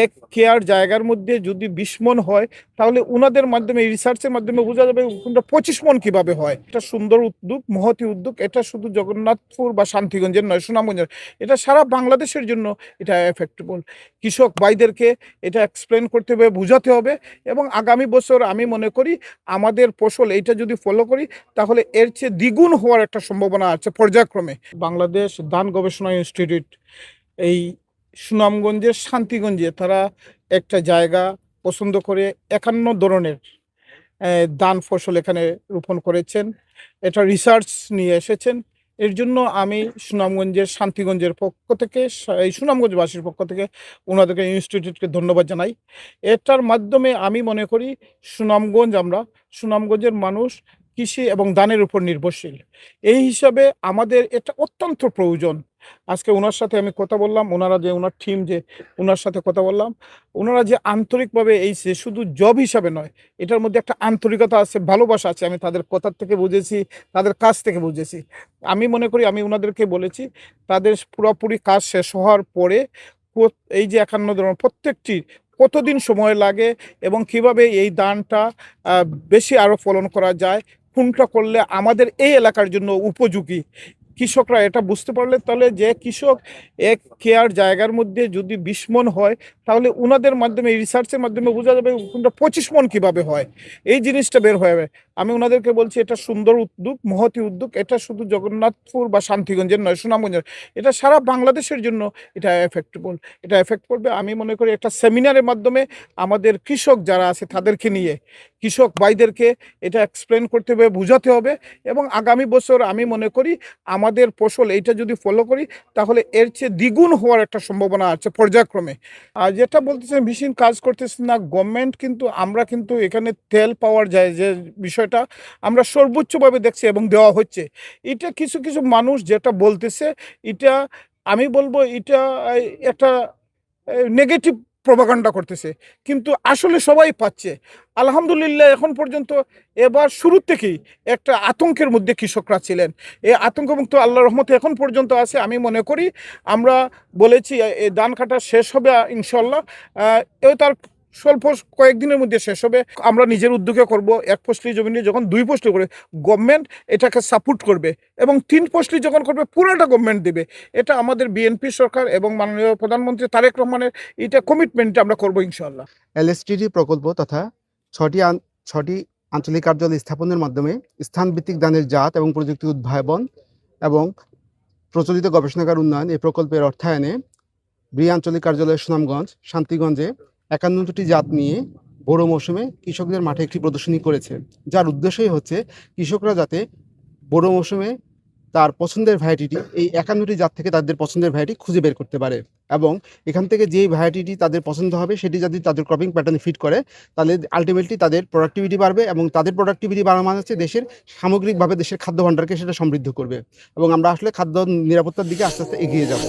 এক কেয়ার জায়গার মধ্যে যদি 20 মণ হয়, তাহলে উনাদের মাধ্যমে রিসার্চের মাধ্যমে বোঝা যাবে কোনটা 25 মণ কিভাবে হয়। এটা সুন্দর উদ্যোগ, মহতি উদ্যোগ। এটা শুধু জগন্নাথপুর বা শান্তিগঞ্জের নয়, সুনামগঞ্জের, এটা সারা বাংলাদেশের জন্য এটা এফেক্টেবল। কৃষক ভাইদেরকে এটা এক্সপ্লেন করতে হবে, বুঝাতে হবে, এবং আগামী বছর আমি মনে করি আমাদের ফসল এইটা যদি ফলো করি, তাহলে এর চেয়ে দ্বিগুণ হওয়ার একটা সম্ভাবনা আছে পর্যায়ক্রমে। বাংলাদেশ ধান গবেষণা ইনস্টিটিউট এই সুনামগঞ্জের শান্তিগঞ্জে তারা একটা জায়গা পছন্দ করে 51 ধরনের ধান ফসল এখানে রোপণ করেছেন। এটা রিসার্চ নিয়ে এসেছেন। এর জন্য আমি সুনামগঞ্জের শান্তিগঞ্জের পক্ষ থেকে, এই সুনামগঞ্জবাসীর পক্ষ থেকে ওনাদেরকে, ইনস্টিটিউটকে ধন্যবাদ জানাই। এটার মাধ্যমে আমি মনে করি সুনামগঞ্জের মানুষ কৃষি এবং ধানের উপর নির্ভরশীল। এই হিসাবে আমাদের এটা অত্যন্ত প্রয়োজন। আজকে ওনার সাথে আমি কথা বললাম, ওনারা যে ওনার টিম যে ওনার সাথে কথা বললাম, ওনারা যে আন্তরিকভাবে, এই যে শুধু জব হিসাবে নয়, এটার মধ্যে একটা আন্তরিকতা আছে, ভালোবাসা আছে। আমি তাদের কথার থেকে বুঝেছি, তাদের কাজ থেকে বুঝেছি। আমি মনে করি, আমি ওনাদেরকে বলেছি, তাদের পুরোপুরি কাজ শেষ হওয়ার পরে এই যে 51 ধরনের প্রত্যেকটি কতদিন সময় লাগে এবং কিভাবে এই ধানটা বেশি আরও ফলন করা যায়, কোনটা করলে আমাদের এই এলাকার জন্য উপযোগী, কৃষকরা এটা বুঝতে পারলে, তাহলে যে কৃষক এক কেয়ার জায়গার মধ্যে যদি 20 মণ হয়, তাহলে উনাদের মাধ্যমে রিসার্চের মাধ্যমে বোঝা যাবে কোনটা 25 মণ কিভাবে হয়। এই জিনিসটা বের হয়ে যাবে। আমি ওনাদেরকে বলছি, এটা সুন্দর উদ্যোগ, মহতি উদ্যোগ। এটা শুধু জগন্নাথপুর বা শান্তিগঞ্জের নয়, সুনামগঞ্জের, এটা সারা বাংলাদেশের জন্য এটা এফেক্টেবল। এটা এফেক্ট করবে। আমি মনে করি একটা সেমিনারের মাধ্যমে আমাদের কৃষক যারা আছে তাদেরকে নিয়ে, কৃষক ভাইদেরকে এটা এক্সপ্লেন করতে হবে, বুঝাতে হবে, এবং আগামী বছর আমি মনে করি আমাদের ফসল এইটা যদি ফলো করি, তাহলে এর চেয়ে দ্বিগুণ হওয়ার একটা সম্ভাবনা আছে পর্যায়ক্রমে। আর যেটা বলতেছেন মেশিন কাজ করতেছে না, গভর্নমেন্ট কিন্তু, আমরা কিন্তু এখানে তেল পাওয়ার যায় যে বিষয়টা আমরা সর্বোচ্চভাবে দেখছি এবং দেওয়া হচ্ছে। এটা কিছু কিছু মানুষ যেটা বলতেছে, এটা আমি বলবো এটা একটা নেগেটিভ প্রপাগান্ডা করতেছে, কিন্তু আসলে সবাই পাচ্ছে। আলহামদুলিল্লাহ, এখন পর্যন্ত এবার শুরু থেকেই একটা আতঙ্কের মধ্যে কৃষকরা ছিলেন। এই আতঙ্কমুক্ত আল্লাহর রহমতে এখন পর্যন্ত আছে। আমি মনে করি আমরা বলেছি এই ধান কাটা শেষ হবে ইনশাল্লাহ, এও তার স্বল্প কয়েকদিনের মধ্যে শেষ হবে। আমরা নিজের উদ্যোগে করব। 1 ফসলি জমি নিয়ে যখন 2 ফসলি করে, গভর্নমেন্ট এটাকে সাপোর্ট করবে, এবং 3 ফসলি যখন করবে পুরোটা গভর্নমেন্ট দেবে। এটা আমাদের বিএনপি সরকার এবং মাননীয় প্রধানমন্ত্রী তারেক রহমানের এটা কমিটমেন্ট, আমরা করবো ইনশাল্লাহ। এলএসটিডি প্রকল্প তথা 6টি আঞ্চলিক কার্যালয় স্থাপনের মাধ্যমে স্থানভিত্তিক ধানের জাত এবং প্রযুক্তি উদ্ভাবন এবং প্রচলিত গবেষণাগার উন্নয়ন এই প্রকল্পের অর্থায়নে আঞ্চলিক কার্যালয় সুনামগঞ্জ শান্তিগঞ্জে 51টি জাত নিয়ে বোরো মৌসুমে কৃষকদের মাঠে একটি প্রদর্শনী করেছে, যার উদ্দেশ্যই হচ্ছে কৃষকরা যাতে বোরো মৌসুমে তার পছন্দের ভ্যারাইটিটি, এই 51টি জাত থেকে তাদের পছন্দের ভ্যারাইটি খুঁজে বের করতে পারে, এবং এখান থেকে যেই ভ্যারাইটিটি তাদের পছন্দ হবে সেটি যদি তাদের ক্রপিং প্যাটার্নে ফিট করে, তাহলে আলটিমেটলি তাদের প্রোডাক্টিভিটি বাড়বে, এবং তাদের প্রোডাক্টিভিটি বাড়া মানে হচ্ছে দেশের সামগ্রিকভাবে দেশের খাদ্য ভাণ্ডারকে সেটা সমৃদ্ধ করবে, এবং আমরা আসলে খাদ্য নিরাপত্তার দিকে আস্তে আস্তে এগিয়ে যাব।